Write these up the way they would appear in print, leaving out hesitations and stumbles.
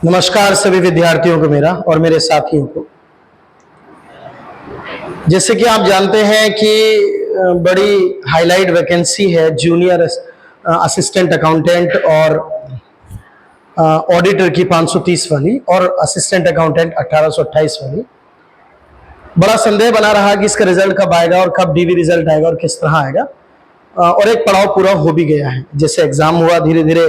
नमस्कार सभी विद्यार्थियों को मेरा और मेरे साथियों को। जैसे कि आप जानते हैं कि बड़ी हाईलाइट वैकेंसी है जूनियर असिस्टेंट अकाउंटेंट और ऑडिटर की 530 वाली और असिस्टेंट अकाउंटेंट 1828 वाली। बड़ा संदेह बना रहा कि इसका रिजल्ट कब आएगा और कब डीवी रिजल्ट आएगा और किस तरह आएगा, और एक पड़ाव पूरा हो भी गया है। जैसे एग्जाम हुआ, धीरे धीरे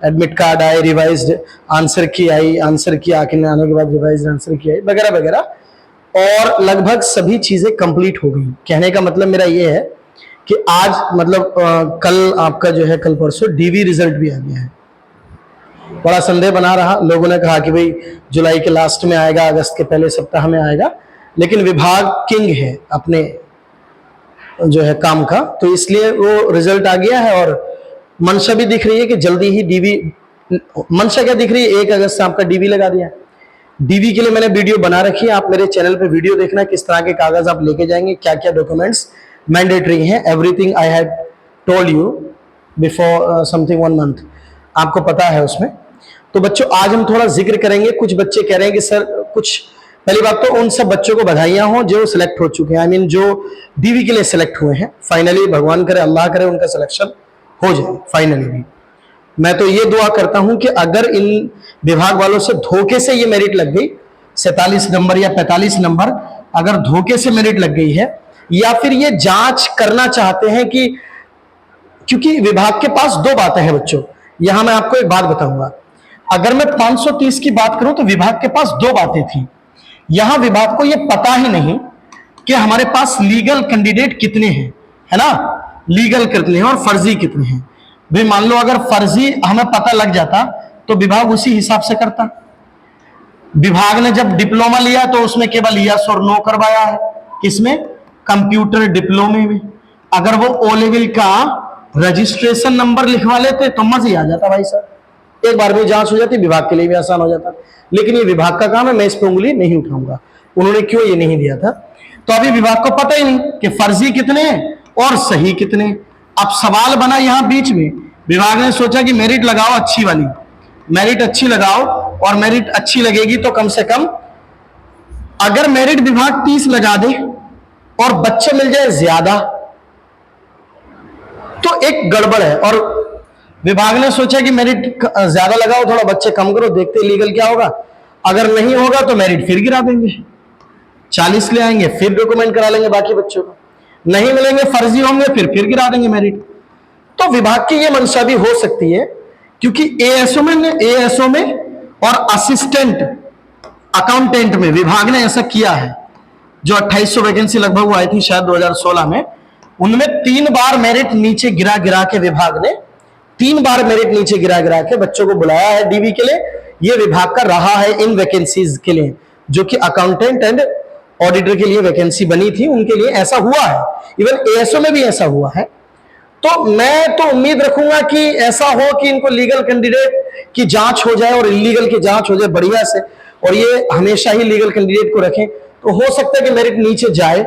एडमिट कार्ड आए, रिवाइज्ड आंसर की आई, आंसर की आखिर आने के बाद रिवाइज्ड आंसर की आई, वगैरह वगैरह, और लगभग सभी चीजें कंप्लीट हो गई। कहने का मतलब मेरा ये है कि आज मतलब कल आपका जो है, कल परसों डीवी रिजल्ट भी आ गया है। बड़ा संदेह बना रहा, लोगों ने कहा कि भाई जुलाई के लास्ट में आएगा, अगस्त के पहले सप्ताह में आएगा, लेकिन विभाग किंग है अपने जो है काम का, तो इसलिए वो रिजल्ट आ गया है। और मंशा भी दिख रही है कि जल्दी ही डीवी, मंशा क्या दिख रही है, 1 अगस्त से आपका डीवी लगा दिया। डीवी के लिए मैंने वीडियो बना रखी है, आप मेरे चैनल पे वीडियो देखना किस तरह के कागज आप लेके जाएंगे, क्या क्या डॉक्यूमेंट्स मैंडेटरी हैं। Everything I had told you before something 1 month, आपको पता है उसमें। तो बच्चों आज हम थोड़ा जिक्र करेंगे। कुछ बच्चे कह रहे हैं कि सर कुछ, पहली बात तो उन सब बच्चों को बधाइयां हो जो सिलेक्ट हो चुके हैं, आई मीन जो डीवी के लिए सिलेक्ट हुए हैं। फाइनली भगवान करे, अल्लाह करे उनका सिलेक्शन हो जाए फाइनली भी। मैं तो ये दुआ करता हूं कि अगर इन विभाग वालों से धोखे से ये मेरिट लग गई, 47 नंबर या 45 नंबर अगर धोखे से मेरिट लग गई है, या फिर ये जांच करना चाहते हैं कि, क्योंकि विभाग के पास 2 बातें हैं बच्चों। यहां मैं आपको एक बात बताऊंगा, अगर मैं 530 की बात करूं तो विभाग के पास 2 बातें थी। यहां विभाग को यह पता ही नहीं कि हमारे पास लीगल कैंडिडेट कितने हैं, है ना, लीगल कितने हैं और फर्जी कितने हैं। भाई मान लो अगर फर्जी हमें पता लग जाता तो विभाग उसी हिसाब से करता। विभाग ने जब डिप्लोमा लिया तो उसमें केवल यस और नो करवाया है, किसमें, कंप्यूटर डिप्लोमे में। अगर वो ओ लेवल का रजिस्ट्रेशन नंबर लिखवा लेते तो मजा ही आ जाता भाई साहब, एक बार में जांच हो जाती, विभाग के लिए भी आसान हो जाता। लेकिन ये विभाग का काम है, मैं इस पर उंगली नहीं उठाऊंगा। उन्होंने क्यों ये नहीं दिया था, तो अभी विभाग को पता ही नहीं कि फर्जी कितने हैं और सही कितने। अब सवाल बना यहां बीच में, विभाग ने सोचा कि मेरिट लगाओ अच्छी वाली, मेरिट अच्छी लगाओ, और मेरिट अच्छी लगेगी तो कम से कम अगर मेरिट विभाग 30 लगा दे और बच्चे मिल जाए ज्यादा तो एक गड़बड़ है। और विभाग ने सोचा कि मेरिट ज्यादा लगाओ, थोड़ा बच्चे कम करो, देखते लीगल क्या होगा। अगर नहीं होगा तो मेरिट फिर गिरा देंगे, 40 ले आएंगे, फिर डॉक्यूमेंट करा लेंगे बाकी बच्चों को, नहीं मिलेंगे, फर्जी होंगे, फिर गिरा देंगे मेरिट। तो विभाग की ये मंशा भी हो सकती है, क्योंकि एएसओ में और असिस्टेंट अकाउंटेंट में विभाग ने ऐसा किया है। जो 2800 वैकेंसी लगभग वो आई थी शायद 2016 में, उनमें 3 बार मेरिट नीचे गिरा गिरा के, विभाग ने 3 बार मेरिट नीचे गिरा गिरा के बच्चों को बुलाया है डीवी के लिए। ये विभाग का रहा है इन वैकेंसीज के लिए, जो कि अकाउंटेंट एंड ऑडिटर के लिए वैकेंसी बनी थी, उनके लिए ऐसा हुआ है। इवन एएसओ में भी ऐसा हुआ है। तो मैं तो उम्मीद रखूंगा कि ऐसा हो कि इनको लीगल कैंडिडेट की जांच हो जाए और इलीगल की जांच हो जाए बढ़िया से, और ये हमेशा ही लीगल कैंडिडेट को रखें। तो हो सकता है कि मेरिट नीचे जाए,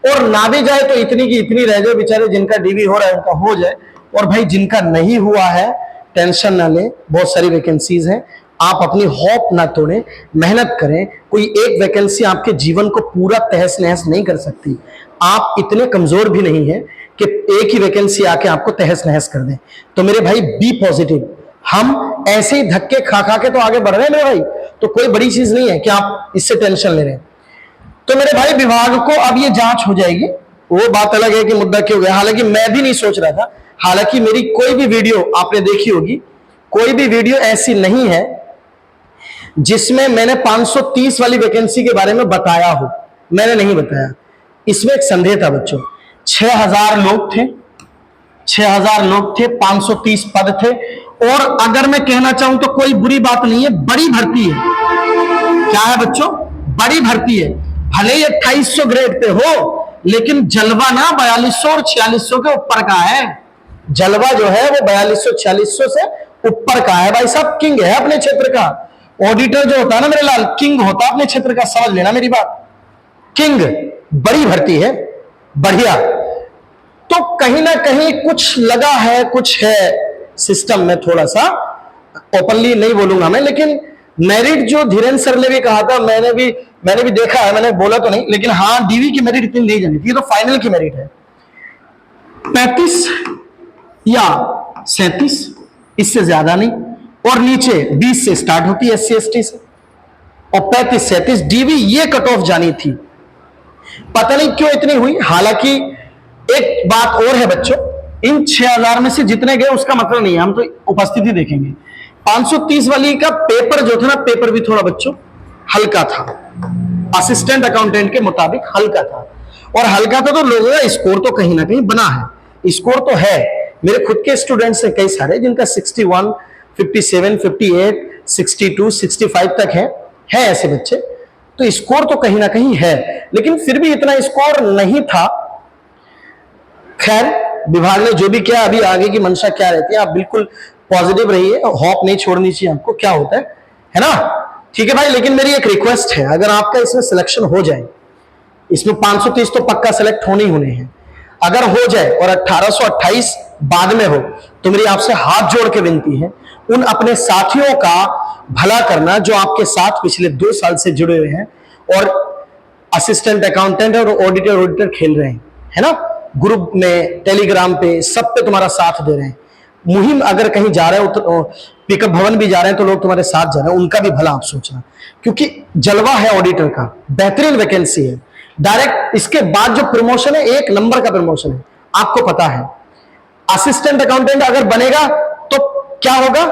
और ना भी जाए तो इतनी की इतनी रह जाए, बेचारे जिनका डीवी हो रहा है उनका हो जाए, और भाई जिनका नहीं हुआ है टेंशन ना लें, बहुत सारी वैकेंसीज हैं। आप अपनी होप ना तोड़ें, मेहनत करें। कोई एक वैकेंसी आपके जीवन को पूरा तहस नहस नहीं कर सकती। आप इतने कमजोर भी नहीं है कि एक ही वैकेंसी आके आपको तहस नहस कर दे। तो मेरे भाई बी पॉजिटिव, हम ऐसे ही धक्के खा खा के तो आगे बढ़ रहे हैं मेरे भाई, तो कोई बड़ी चीज नहीं है कि आप इससे टेंशन ले रहे हैं। तो मेरे भाई विभाग को अब ये जांच हो जाएगी, वो बात अलग है कि मुद्दा क्यों गया। हालांकि मैं भी नहीं सोच रहा था, हालांकि मेरी कोई भी वीडियो आपने देखी होगी, कोई भी वीडियो ऐसी नहीं है जिसमें मैंने 530 वाली वैकेंसी के बारे में बताया हो, मैंने नहीं बताया। इसमें एक संदेह था बच्चों, 6000 लोग थे, 6000 लोग थे, 530 पद थे। और अगर मैं कहना चाहूं तो कोई बुरी बात नहीं है, बड़ी भर्ती है। क्या है बच्चों, बड़ी भर्ती है। भले ही 2800 ग्रेड पे हो, लेकिन जलवा ना 4200 और 4600 के ऊपर का है। जलवा जो है वो 4200 4600 से ऊपर का है भाई साहब, किंग है अपने क्षेत्र का। ऑडिटर जो होता है ना मेरे लाल, किंग होता है अपने क्षेत्र का, समझ लेना मेरी बात, किंग। बड़ी भर्ती है, बढ़िया। तो कहीं ना कहीं कुछ लगा है, कुछ है सिस्टम में थोड़ा सा ओपनली नहीं बोलूंगा मैं, लेकिन मेरिट जो धीरेन्द्र सर ने भी कहा था, मैंने भी देखा है, मैंने बोला तो नहीं, लेकिन हाँ डीवी की मेरिट इतनी नहीं जानी थी, ये तो फाइनल की मेरिट है 35 या 37, इससे ज्यादा नहीं, और नीचे 20 से स्टार्ट होती है SC ST से, और 35-37 डीवी ये कट ऑफ जानी थी। पता नहीं क्यों इतनी हुई। हालांकि एक बात और है बच्चों, इन 6000 में से जितने गए उसका मतलब नहीं है, हम तो उपस्थिति देखेंगे। 530 वाली का पेपर जो था ना, पेपर भी थोड़ा बच्चों हल्का था, असिस्टेंट अकाउंटेंट के मुताबिक हल्का था, और हल्का था तो लोगों का स्कोर तो कहीं ना कहीं बना है, स्कोर तो है। मेरे खुद के स्टूडेंट्स हैं कई सारे जिनका 61, 57, 58, 62, 65 तक है ऐसे बच्चे, तो स्कोर तो कहीं ना कहीं है, लेकिन फिर भी इतना स्कोर नहीं था। खैर विभाग ने जो भी किया, अभी आगे की मंशा क्या रहती है, आप बिल्कुल पॉजिटिव रहिए, होप नहीं छोड़नी चाहिए आपको, क्या होता है ना। ठीक है भाई, लेकिन मेरी एक रिक्वेस्ट है, अगर आपका इसमें सिलेक्शन हो जाए, इसमें 530 तो पक्का सिलेक्ट होने ही होने हैं, अगर हो जाए और 1828 बाद में हो, तो मेरी आपसे हाथ जोड़ के विनती है, उन अपने साथियों का भला करना जो आपके साथ पिछले 2 साल से जुड़े हुए हैं और असिस्टेंट अकाउंटेंट और ऑडिटर खेल रहे हैं, है ना, ग्रुप में, टेलीग्राम पे, सब पे तुम्हारा साथ दे रहे हैं। मुहिम अगर कहीं जा रहे हो तो पिकअप भवन भी जा रहे हैं तो लोग तुम्हारे साथ जा रहे हैं, उनका भी भला आप सोचना, क्योंकि जलवा है ऑडिटर का, बेहतरीन वैकेंसी है। डायरेक्ट इसके बाद जो प्रमोशन है, 1 नंबर का प्रमोशन है, आपको पता है। असिस्टेंट अकाउंटेंट अगर बनेगा तो क्या होगा,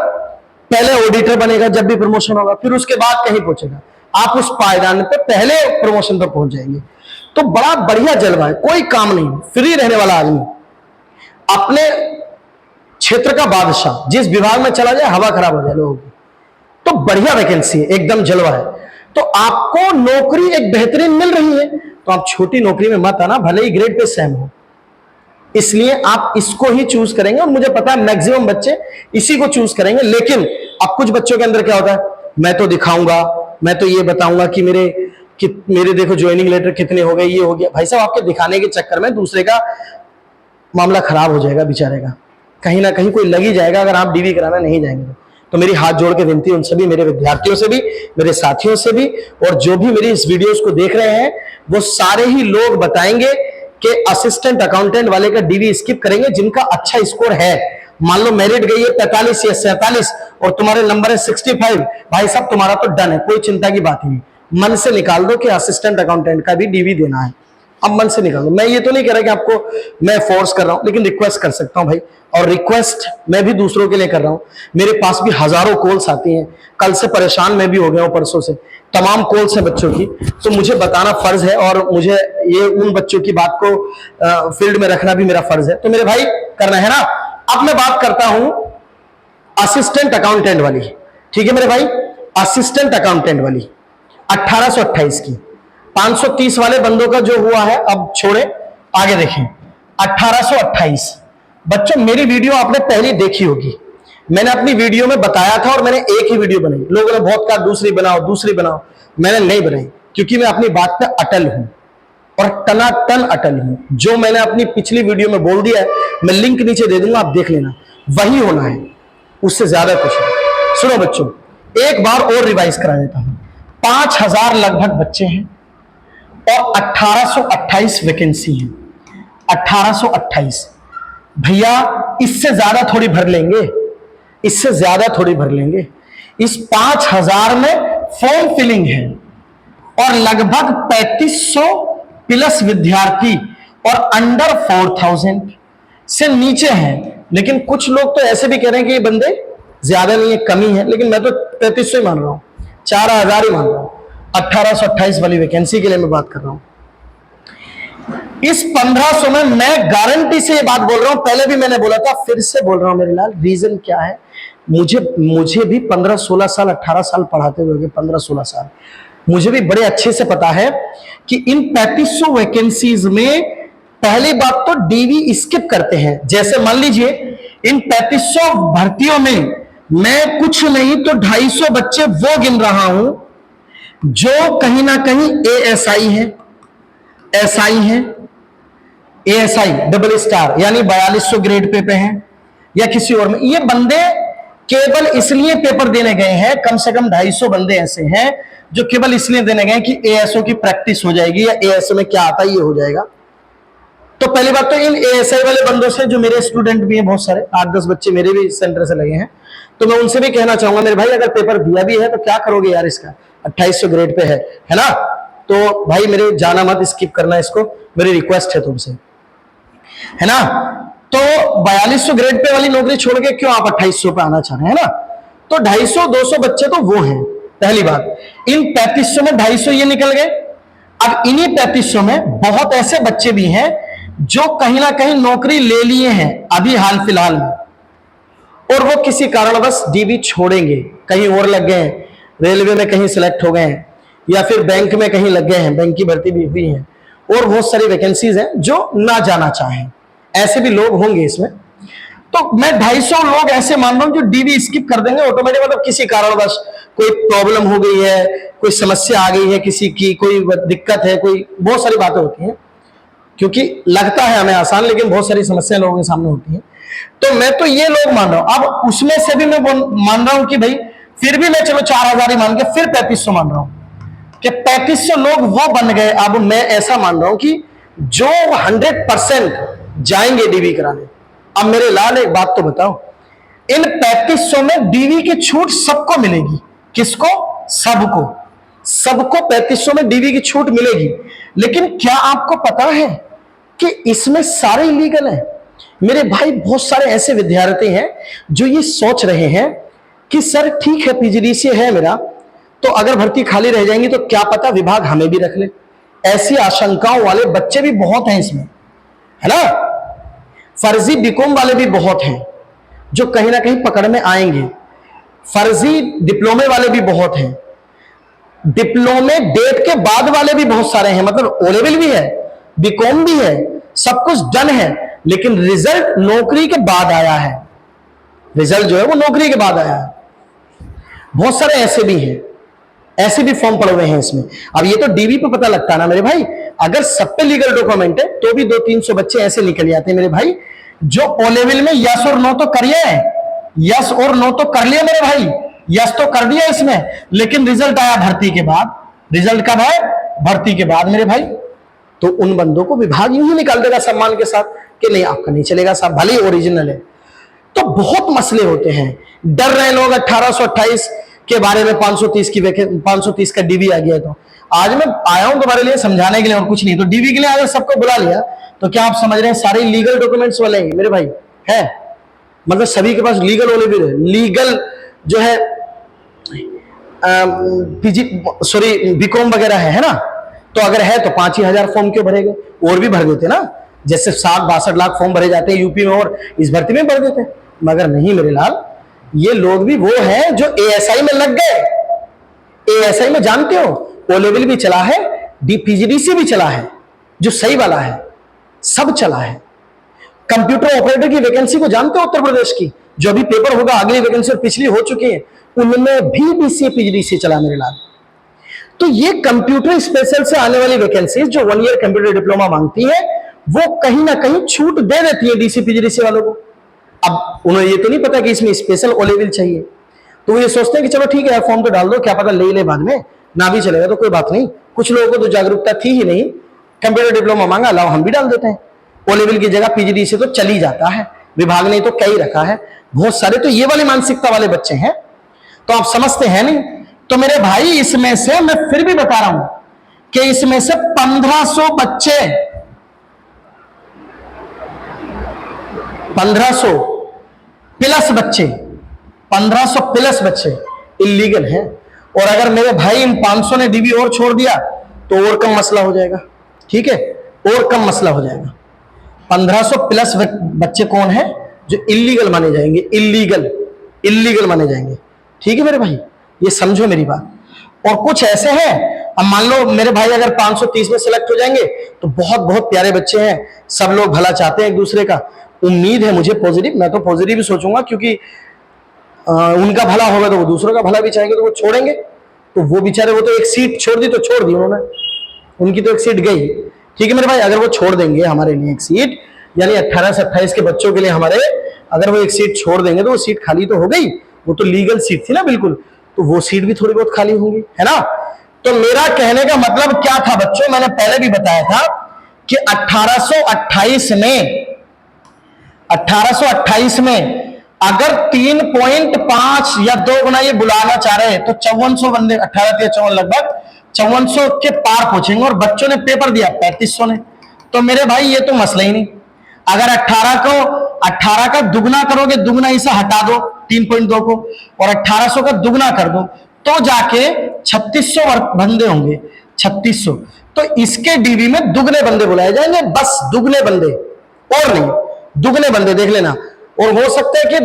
पहले ऑडिटर बनेगा जब भी प्रमोशन होगा, फिर उसके बाद कहीं पहुंचेगा, आप उस पायदान पे पहले प्रमोशन पर पहुंच जाएंगे। तो बड़ा बढ़िया जलवा है, कोई काम नहीं, फ्री रहने वाला आदमी, अपने क्षेत्र का बादशाह, जिस विभाग में चला जाए हवा खराब हो जाए लोगों की, तो बढ़िया वैकेंसी है, एकदम जलवा है। तो आपको नौकरी एक बेहतरीन मिल रही है, तो आप छोटी नौकरी में मत आना, भले ही ग्रेड पे सेम हो, इसलिए आप इसको ही चूज करेंगे, और मुझे पता है मैक्सिमम बच्चे इसी को चूज करेंगे। लेकिन अब कुछ बच्चों के अंदर क्या होता है, मैं तो दिखाऊंगा, मैं तो ये बताऊंगा कि मेरे देखो ज्वाइनिंग लेटर कितने हो गए, ये हो गया। भाई साहब, आपके दिखाने के चक्कर में दूसरे का मामला खराब हो जाएगा बेचारे का, कहीं ना कहीं कोई लग ही जाएगा अगर आप डीवी कराना नहीं जाएंगे। तो मेरी हाथ जोड़ के विनती उन सभी मेरे विद्यार्थियों से भी, मेरे साथियों से भी, और जो भी मेरी इस वीडियोस को देख रहे हैं, वो सारे ही लोग बताएंगे कि असिस्टेंट अकाउंटेंट वाले का डीवी स्किप करेंगे जिनका अच्छा स्कोर है। मान लो मेरिट गई है 45 या 47 और तुम्हारे नंबर है 65, भाई साहब तुम्हारा तो डन है, कोई चिंता की बात नहीं। मन से निकाल दो कि असिस्टेंट अकाउंटेंट का भी डीवी देना है, अब मन से निकाल दो। मैं ये तो नहीं कह रहा कि आपको मैं फोर्स कर रहा हूं, लेकिन रिक्वेस्ट कर सकता हूं भाई, और रिक्वेस्ट मैं भी दूसरों के लिए कर रहा हूं। मेरे पास भी हजारों कॉल्स आती हैं, कल से परेशान मैं भी हो गया हूं, परसों से तमाम कॉल्स हैं बच्चों की, तो मुझे बताना फर्ज है, और मुझे ये उन बच्चों की बात को फील्ड में रखना भी मेरा फर्ज है। तो मेरे भाई करना है ना। अब मैं बात करता हूं असिस्टेंट अकाउंटेंट वाली, ठीक है मेरे भाई, असिस्टेंट अकाउंटेंट वाली 1828 की। 530 वाले बंदों का जो हुआ है अब छोड़े, आगे देखें 1828। बच्चों मेरी वीडियो आपने पहले देखी होगी, मैंने अपनी वीडियो में बताया था, और मैंने एक ही वीडियो बनाई, लोगों ने बहुत कहा दूसरी बनाओ दूसरी बनाओ, मैंने नहीं बनाई, क्योंकि मैं अपनी बात पे अटल हूं और टनाटन अटल हूं। जो मैंने अपनी पिछली वीडियो में बोल दिया है, मैं लिंक नीचे दे दूंगा, आप देख लेना, वही होना है, उससे ज्यादा कुछ नहीं। सुनो बच्चों, एक बार और रिवाइज करा देता हूं। 5000 लगभग बच्चे हैं और 1828 वैकेंसी है। 1828 भैया, इससे ज्यादा थोड़ी भर लेंगे, इससे ज्यादा थोड़ी भर लेंगे। इस 5000 में फॉर्म फिलिंग है और लगभग 3500 प्लस विद्यार्थी, और अंडर 4000 से नीचे हैं। लेकिन कुछ लोग तो ऐसे भी कह रहे हैं कि ये बंदे ज्यादा नहीं है, कमी है, लेकिन मैं तो 3300 ही मान रहा हूं, 4000 ही मान रहा हूं। 1828 वाली वैकेंसी के लिए मैं बात कर रहा हूं। इस 1500 में मैं गारंटी से ये बात बोल रहा हूं, पहले भी मैंने बोला था, फिर से बोल रहा हूं मेरे लाल, रीजन क्या है, मुझे भी 15-16 साल 18 साल पढ़ाते हुए, 15-16 साल, मुझे भी बड़े अच्छे से पता है कि इन 3500 वैकेंसीज में पहली बात तो डीवी स्किप करते हैं। जैसे मान लीजिए इन 3500 भर्तियों में मैं कुछ नहीं तो 250 बच्चे वो गिन रहा हूं जो कहीं ना कहीं एएसआई है, एसआई है, एएसआई डबल स्टार यानी 4200 ग्रेड पे हैं, या किसी और में। ये बंदे केवल इसलिए पेपर देने गए हैं, कम से कम 250 बंदे ऐसे हैं जो केवल इसलिए देने गए कि एएसओ की प्रैक्टिस हो जाएगी या एएसओ में क्या आता है ये हो जाएगा। तो पहली बात तो इन एएसआई वाले बंदों से, जो मेरे स्टूडेंट भी हैं बहुत सारे, 8-10 बच्चे मेरे भी सेंटर से लगे हैं, तो मैं उनसे भी कहना चाहूंगा मेरे भाई अगर पेपर दिया भी है तो क्या करोगे यार, इसका 2800 ग्रेड पे है ना, तो भाई मेरे जाना मत, स्किप करना इसको, मेरी रिक्वेस्ट है तुमसे, है ना। तो 4200 ग्रेड पे वाली नौकरी छोड़ के क्यों आप 2800 पे आना चाह रहे हैं ना। तो 250-200 बच्चे तो वो हैं, पहली बात। इन 3500 में 250 ये निकल गए। अब इन्हीं 3500 में बहुत ऐसे बच्चे भी हैं जो कहीं ना कहीं नौकरी ले लिए हैं अभी हाल फिलहाल में, और वो किसी कारणवश डीबी छोड़ेंगे, कहीं और लग गए हैं, रेलवे में कहीं सिलेक्ट हो गए हैं, या फिर बैंक में कहीं लग गए हैं, बैंक की भर्ती भी हुई है, और बहुत सारी वैकेंसीज हैं जो ना जाना चाहें, ऐसे भी लोग होंगे इसमें। तो मैं 250 लोग ऐसे मान रहा हूं जो डीबी स्किप कर देंगे ऑटोमेटिक, मतलब किसी कारणवश कोई प्रॉब्लम हो गई है, कोई समस्या आ गई है, किसी की कोई दिक्कत है, कोई बहुत सारी बातें होती हैं, क्योंकि लगता है हमें आसान लेकिन बहुत सारी समस्याएं लोगों के सामने होती हैं। तो मैं तो ये लोग मान रहा हूं, अब उसमें से भी मैं मान रहा हूं कि भाई फिर भी मैं चलो 4000 ही मान के फिर 3500 मान रहा हूं कि 3500 लोग वो बन गए। अब मैं ऐसा मान रहा हूं कि जो 100% जाएंगे डीवी कराने। अब मेरे लाल एक बात तो बताओ, इन 3500 में डीवी की छूट सबको मिलेगी, किसको? सबको, सबको 3500 में डीवी की छूट मिलेगी। लेकिन क्या आपको पता है कि इसमें सारे इलीगल हैं? मेरे भाई बहुत सारे ऐसे विद्यार्थी हैं जो ये सोच रहे हैं कि सर ठीक है पीजीडीसी है मेरा, तो अगर भर्ती खाली रह जाएंगी तो क्या पता विभाग हमें भी रख ले। ऐसी आशंकाओं वाले बच्चे भी बहुत हैं इसमें, है ना। फर्जी बीकॉम वाले भी बहुत हैं जो कहीं ना कहीं पकड़ में आएंगे। फर्जी डिप्लोमे वाले भी बहुत हैं, डिप्लोमे डेट के बाद वाले भी बहुत सारे हैं, मतलब ओ लेवल भी है, बीकॉम भी है, सब कुछ डन है, लेकिन रिजल्ट नौकरी के बाद आया है। रिजल्ट जो है वो नौकरी के बाद आया है। बहुत सारे ऐसे भी हैं, ऐसे भी फॉर्म पड़े हुए हैं इसमें। अब ये तो डीवी पे पता लगता है ना मेरे भाई, अगर सब पे लीगल डॉक्यूमेंट है तो भी 200-300 बच्चे ऐसे निकल जाते हैं मेरे भाई, जो ओ लेवल में यस और नो तो करिए, यस और नो तो कर लिया मेरे भाई, यस तो कर दिया इसमें, लेकिन रिजल्ट आया भर्ती के बाद। रिजल्ट कब है? भर्ती के बाद मेरे भाई। तो उन बंदों को विभाग यूं ही निकाल देगा सम्मान के साथ कि नहीं आपका नहीं चलेगा साहब, भले ओरिजिनल है। तो बहुत मसले होते हैं। डर रहे लोग 1828 के बारे में, 530 का डीवी आ गया। तो आज मैं आया हूं तुम्हारे लिए समझाने के लिए और कुछ नहीं। तो डीवी के लिए अगर सबको बुला लिया तो क्या आप समझ रहे हैं सारे लीगल डॉक्यूमेंट्स वाले हैं मेरे भाई? है मतलब सभी के पास लीगल वाले भी है, लीगल जो है बीकॉम वगैरह है ना। तो अगर है तो 5 ही हजार फॉर्म क्यों भरेंगे? और भी भर देते ना, जैसे 60-62 लाख फॉर्म भरे जाते हैं यूपी में और इस भर्ती में भर देते हैं। मगर नहीं मेरे लाल, ये लोग भी वो हैं जो एएसआई में लग गए। एएसआई में जानते हो ओ लेवल भी चला है, पीजीडीसी भी चला है, जो सही वाला है, सब चला है। कंप्यूटर ऑपरेटर की वैकेंसी को जानते हो उत्तर प्रदेश की, जो अभी पेपर होगा, अगली वैकेंसी और पिछली हो चुकी है, उनमें भी बीसीए पीजीडीसी चला मेरे लाल। तो ये कंप्यूटर स्पेशल से आने वाली वैकेंसी जो 1 ईयर कंप्यूटर डिप्लोमा मांगती है, वो कहीं ना कहीं छूट दे देती है डीसी पीजीडीसी वालों को। अब उन्हें ये तो नहीं पता कि इसमें स्पेशल ओ लेवल चाहिए, तो वो ये सोचते हैं कि चलो ठीक है फॉर्म तो डाल दो, क्या पता ले ले बाद में, ना भी चलेगा तो कोई बात नहीं। कुछ लोगों को तो जागरूकता थी ही नहीं, कंप्यूटर डिप्लोमा मांगा, लाओ हम भी डाल देते हैं। ओ लेवल की जगह पीजीडीसी तो चली जाता है, विभाग ने तो कई रखा है बहुत सारे। तो ये वाली मानसिकता वाले बच्चे हैं, तो आप समझते हैं नहीं। तो मेरे भाई इसमें से मैं फिर भी बता रहा हूं कि इसमें से 1500 बच्चे, 1500 प्लस बच्चे, 1500 प्लस बच्चे इलीगल हैं। और अगर मेरे भाई इन 500 ने डीबी और छोड़ दिया तो और कम मसला हो जाएगा, ठीक है, और कम मसला हो जाएगा। 1500 प्लस बच्चे कौन है जो इलीगल माने जाएंगे, इलीगल माने जाएंगे, ठीक है मेरे भाई, ये समझो मेरी बात। और कुछ ऐसे हैं, अब मान लो मेरे भाई अगर 530 में सिलेक्ट हो जाएंगे तो बहुत बहुत प्यारे बच्चे हैं, सब लोग भला चाहते हैं एक दूसरे का। उम्मीद है मुझे पॉजिटिव, मैं तो पॉजिटिव ही सोचूंगा, क्योंकि उनका भला होगा तो वो दूसरों का भला भी चाहेंगे, तो वो छोड़ेंगे। तो वो बेचारे, वो तो एक सीट छोड़ दी तो छोड़ दी उन्होंने, उनकी तो एक सीट गई, ठीक है मेरे भाई। अगर वो छोड़ देंगे हमारे लिए एक सीट, यानी 18 से 28 के बच्चों के लिए हमारे, अगर वो एक सीट छोड़ देंगे तो वो सीट खाली तो हो गई, वो तो लीगल सीट थी ना बिल्कुल, तो वो सीट भी थोड़ी बहुत खाली होंगी, है ना। तो मेरा कहने का मतलब क्या था बच्चों, मैंने पहले भी बताया था कि 1828 में अगर 3.5 या 2 गुना ये बुलाना चाह रहे हैं तो 5400 बंदे, 1854 लगभग 5400 के पार पहुंचेंगे, और बच्चों ने पेपर दिया 3500 ने। तो मेरे भाई ये तो मसला ही नहीं। अगर 18 का दुगना करोगे, दुगना इसे हटा दो 3.2 को, और 1800 का दुगना कर दो तो जाके 3600 बंदे होंगे, 3600। तो इसके डीवी में दुगने बंदे बुलाए जाएंगे, बस दुगने बंदे और नहीं, दुगने बंदे देख लेना। और हो सकता है कि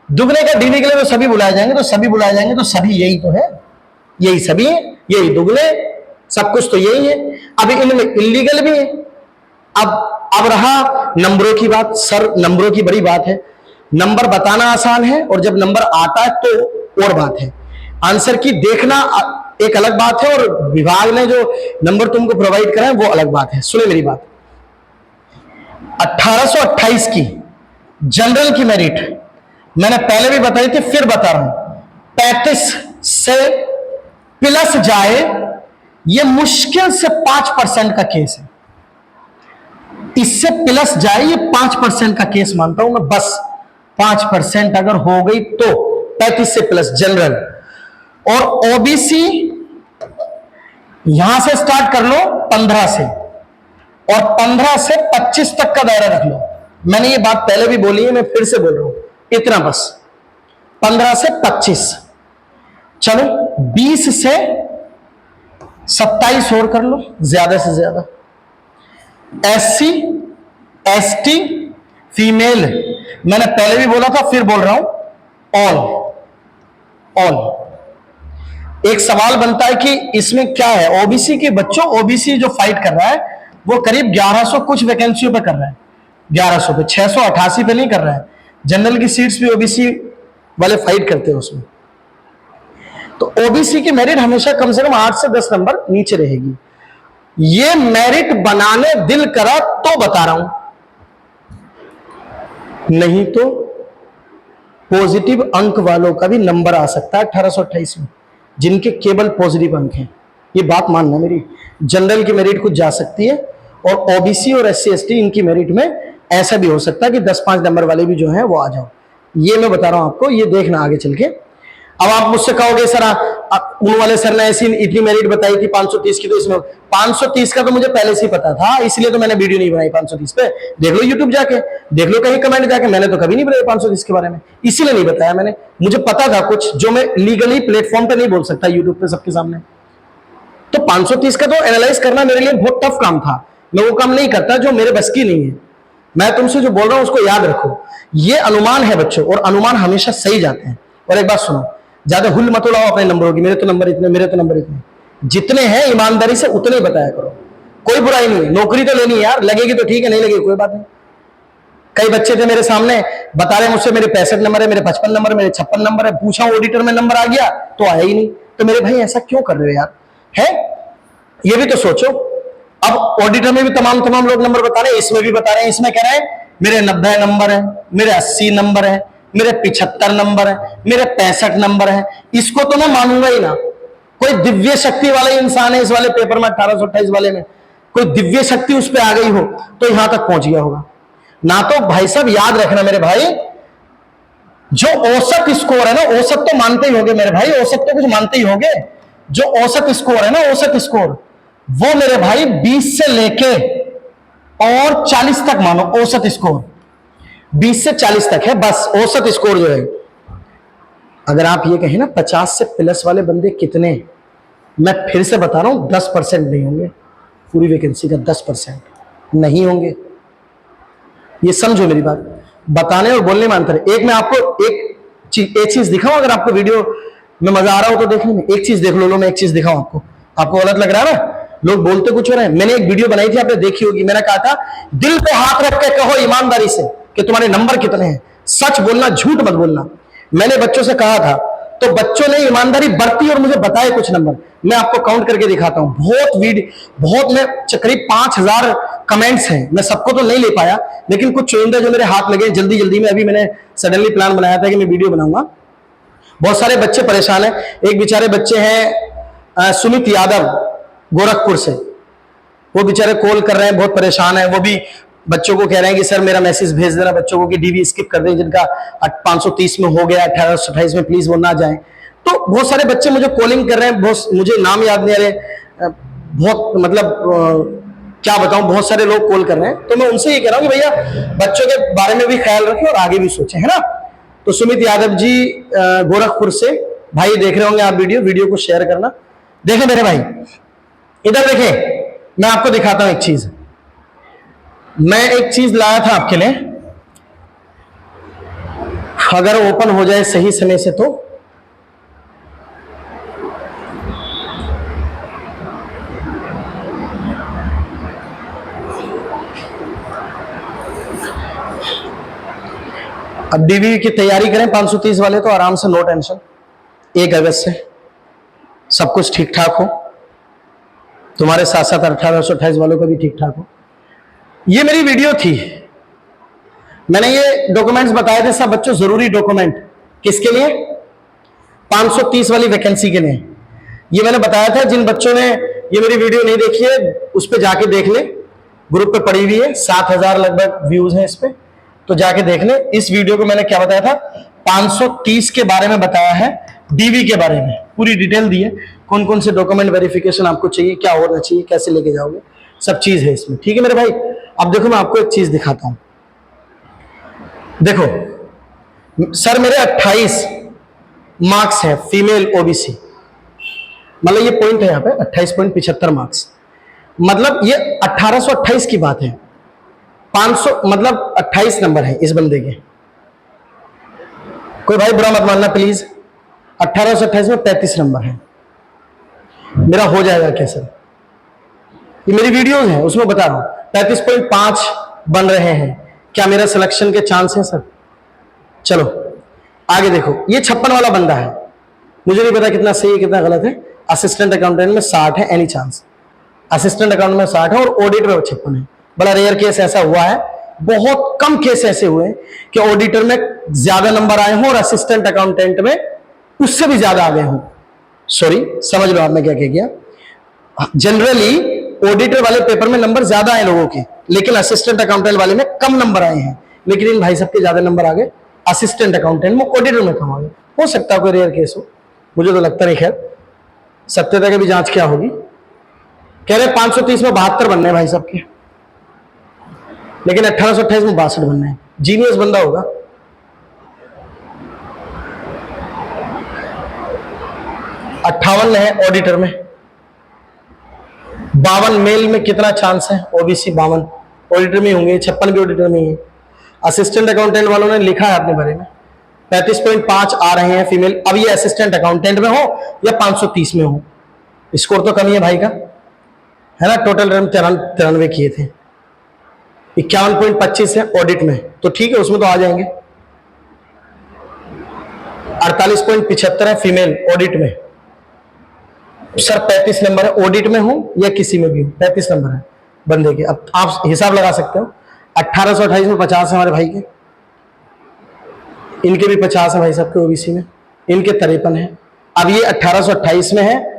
दुगने का डीवी के लिए तो सभी बुलाए जाएंगे, तो सभी बुलाए जाएंगे तो सभी यही तो है, यही सभी है, यही दुगने, सब कुछ तो यही है। अब इनमें इलीगल भी है। अब रहा नंबरों की बात। सर नंबरों की बड़ी बात है, नंबर बताना आसान है और जब नंबर आता है तो और बात है। आंसर की देखना एक अलग बात है और विभाग ने जो नंबर तुमको प्रोवाइड करा है वो अलग बात है। सुने मेरी बात, 1828 की जनरल की मेरिट मैंने पहले भी बताई थी, फिर बता रहा हूं, 35 से प्लस जाए ये मुश्किल से 5% का केस है। इससे प्लस जाए ये 5% का केस मानता हूं मैं, बस 5% अगर हो गई तो 35 से प्लस जनरल। और ओबीसी यहां से स्टार्ट कर लो 15 से, और 15 से 25 तक का दायरा रख लो। मैंने ये बात पहले भी बोली है, मैं फिर से बोल रहा हूं, इतना बस 15 से 25। चलो 20 से 27 और कर लो ज्यादा से ज्यादा। एससी एसटी फीमेल मैंने पहले भी बोला था, फिर बोल रहा हूं, ऑल। एक सवाल बनता है कि इसमें क्या है, ओबीसी के बच्चों, ओबीसी जो फाइट कर रहा है वो करीब 1100 कुछ वैकेंसियों पे कर रहा है, 1100 पे, 688 पे नहीं कर रहा है। जनरल की सीट्स भी ओबीसी वाले फाइट करते हैं उसमें। तो ओबीसी की मेरिट हमेशा कम से कम 8 से 10 नंबर नीचे रहेगी। ये मेरिट बनाने दिल करा तो बता रहा हूं, नहीं तो पॉजिटिव अंक वालों का भी नंबर आ सकता है 1828 में, जिनके केवल पॉजिटिव अंक हैं। ये बात मानना मेरी, जनरल की मेरिट कुछ जा सकती है, और ओबीसी और एससी एसटी इनकी मेरिट में ऐसा भी हो सकता है कि 10-5 नंबर वाले भी जो हैं वो आ जाओ। ये मैं बता रहा हूं आपको, ये देखना आगे चल के। अब आप मुझसे कहोगे सर उन वाले सर ने ऐसी इतनी मेरिट बताई थी 530 की, तो इसमें 530 का तो मुझे पहले से ही पता था, इसलिए तो मैंने वीडियो नहीं बनाई 530 पे। देख लो यूट्यूब जाके, देख लो कहीं कमेंट जाके, मैंने तो कभी नहीं बताया 530 के बारे में, इसीलिए नहीं बताया मैंने। मुझे पता था कुछ जो मैं लीगली प्लेटफॉर्म पे नहीं बोल सकता यूट्यूब पे सबके सामने। तो 530 का तो एनालाइज करना मेरे लिए बहुत टफ काम था, मैं वो काम नहीं करता जो मेरे बस की नहीं है। मैं तुमसे जो बोल रहा हूं उसको याद रखो, ये अनुमान है बच्चों, और अनुमान हमेशा सही जाते हैं। और एक बात सुनो, ज्यादा हुल मत उड़ाओ अपने नंबरों की, मेरे तो नंबर इतने, मेरे तो नंबर इतने, जितने हैं ईमानदारी से उतने बताया करो, कोई बुराई नहीं है। नौकरी तो लेनी है यार, लगेगी तो ठीक है, नहीं लगेगी कोई बात नहीं। कई बच्चे थे मेरे सामने बता रहे मुझसे मेरे 65 नंबर है, मेरे 55 नंबर है, मेरे 56 नंबर है, पूछा ऑडिटर में नंबर आ गया तो आया ही नहीं। तो मेरे भाई ऐसा क्यों कर रहे हो यार, है ये भी तो सोचो। अब ऑडिटर में भी तमाम लोग नंबर बता रहे हैं, इसमें भी बता रहे हैं, इसमें कह रहे हैं मेरे 90 नंबर है, मेरे 80 नंबर है, मेरे 75 नंबर है, मेरे 65 नंबर है। इसको तो मैं मानूंगा ही ना, कोई दिव्य शक्ति वाला इंसान है इस वाले पेपर में, 1828 वाले में कोई दिव्य शक्ति उस पर आ गई हो तो यहां तक पहुंच गया होगा ना। तो भाई साहब याद रखना मेरे भाई, जो औसत स्कोर है ना, औसत तो मानते ही होंगे मेरे भाई, औसत तो कुछ मानते ही होंगे। जो औसत स्कोर है ना, औसत स्कोर, वो मेरे भाई 20 से लेके और 40 तक मानो। औसत स्कोर 20 से 40 तक है बस औसत स्कोर जो है। अगर आप ये कहें ना 50 से प्लस वाले बंदे कितने, मैं फिर से बता रहा हूं 10% नहीं होंगे, पूरी वैकेंसी का 10% नहीं होंगे। ये समझो मेरी बात, बताने और बोलने में अंतर है। एक मैं आपको एक चीज दिखाऊं, अगर आपको वीडियो में मजा आ रहा हो तो देखने में, एक चीज देख लो मैं एक चीज दिखाऊं आपको गलत लग रहा है ना, लोग बोलते कुछ हो रहे हैं। मैंने एक वीडियो बनाई थी, आपने देखी होगी, मैंने कहा था दिल पे हाथ रख के कहो ईमानदारी से कि तुम्हारे नंबर कितने हैं, सच बोलना, झूठ मत बोलना। मैंने बच्चों से कहा था, तो बच्चों ने ईमानदारी बरती और मुझे बताए कुछ नंबर। मैं आपको काउंट करके दिखाता हूं, बहुत में करीब 5000 कमेंट्स हैं। मैं सबको तो नहीं ले पाया, लेकिन कुछ चुनिंदा जो मेरे हाथ लगे जल्दी में। अभी मैंने सडनली प्लान बनाया था कि मैं वीडियो बनाऊंगा, बहुत सारे बच्चे परेशान हैं। एक बेचारे बच्चे हैं सुमित यादव गोरखपुर से, वो बेचारे कॉल कर रहे हैं, बहुत परेशान है। वो भी बच्चों को कह रहे हैं कि सर मेरा मैसेज भेज देना बच्चों को कि डीवी स्किप कर दें, जिनका 530 में हो गया, 1828 में प्लीज वो ना जाएं। तो बहुत सारे बच्चे मुझे कॉलिंग कर रहे हैं, बहुत मुझे नाम याद नहीं आ रहे, बहुत मतलब क्या बताऊं, बहुत सारे लोग कॉल कर रहे हैं। तो मैं उनसे ये कह रहा हूं कि भैया बच्चों के बारे में भी ख्याल रखें और आगे भी सोचें, है ना। तो सुमित यादव जी गोरखपुर से भाई देख रहे होंगे आप वीडियो को शेयर करना। देखें मेरे भाई, इधर देखें, मैं आपको दिखाता हूं एक चीज। मैं एक चीज लाया था आपके लिए, अगर ओपन हो जाए सही समय से तो। अब डीवी की तैयारी करें 530 वाले तो आराम से, नो टेंशन। 1 अगस्त से सब कुछ ठीक ठाक हो, तुम्हारे साथ साथ 1828 वालों का भी ठीक ठाक हो। ये मेरी वीडियो थी, मैंने ये डॉक्यूमेंट्स बताए थे सब बच्चों, जरूरी डॉक्यूमेंट किसके लिए, 530 वाली वैकेंसी के लिए। ये मैंने बताया था, जिन बच्चों ने ये मेरी वीडियो नहीं देखी है उस पर जाके देख ले, ग्रुप पे पड़ी हुई है, 7000 लगभग व्यूज हैं इस पे, तो जाके देख ले। इस वीडियो को मैंने क्या बताया था, 530 के बारे में बताया है, डीवी के बारे में पूरी डिटेल दी है, कौन कौन से डॉक्यूमेंट वेरिफिकेशन आपको चाहिए, क्या होना चाहिए, कैसे लेके जाओगे, सब चीज है इसमें, ठीक है मेरे भाई। अब देखो मैं आपको एक चीज दिखाता हूं, देखो सर मेरे 28 मार्क्स है फीमेल ओबीसी, मतलब ये पॉइंट है यहाँ पे 28.75 मार्क्स, मतलब ये 1828 की बात है, 500 मतलब 28 नंबर है इस बंदे के। कोई भाई बुरा मत मानना प्लीज, 1828 में 35 नंबर है, मेरा हो जाएगा क्या सर? ये मेरी वीडियोस हैं उसमें बता रहा हूं, 35.5 बन रहे हैं, क्या मेरा सिलेक्शन के चांस है सर? चलो आगे देखो, ये 56 वाला बंदा है, मुझे नहीं पता कितना सही है कितना गलत है। असिस्टेंट अकाउंटेंट में 60 है, एनी चांस, असिस्टेंट अकाउंट में 60 है और ऑडिट में 56 है। बड़ा रेयर केस ऐसा हुआ है, बहुत कम केस ऐसे हुए कि ऑडिटर में ज्यादा नंबर आए हों और असिस्टेंट अकाउंटेंट में उससे भी ज्यादा आ गए हों। सॉरी, समझ लो आपने क्या कह गया। जनरली ऑडिटर वाले पेपर में नंबर ज्यादा आए लोगों के, लेकिन असिस्टेंट अकाउंटेंट वाले में कम नंबर आए हैं, लेकिन इन भाई सबके ज्यादा नंबर आ गए, असिस्टेंट अकाउंटेंट में, ऑडिटर में कम आ गए। हो सकता है कोई रेयर केस हो, मुझे तो लगता नहीं, खैर सत्यता की भी जांच क्या होगी। कह रहे 530 में 72 बनने भाई सबके, लेकिन 1828 में 62 बनने हैं, जीनियस बंदा होगा। अट्ठावन है ऑडिटर में, 52 मेल में कितना चांस है, ओबीसी 52 ऑडिटर में होंगे, 56 भी ऑडिटर में ही है। असिस्टेंट अकाउंटेंट वालों ने लिखा है अपने बारे में 35.5 आ रहे हैं फीमेल। अब ये असिस्टेंट अकाउंटेंट में हो या 530 में हो, स्कोर तो कम ही है भाई का, है ना। टोटल रन 93 किए थे, 51.25 है ऑडिट में, तो ठीक है उसमें तो आ जाएंगे। 48.75 है फीमेल ऑडिट में, सर 35 नंबर है, ऑडिट में हो या किसी में भी हो 35 नंबर है बंदे के। अब आप हिसाब लगा सकते हो, 1828 में 50 है हमारे भाई के, इनके भी 50 है भाई साहब के ओबीसी में, इनके 53 है। अब ये 1828 में है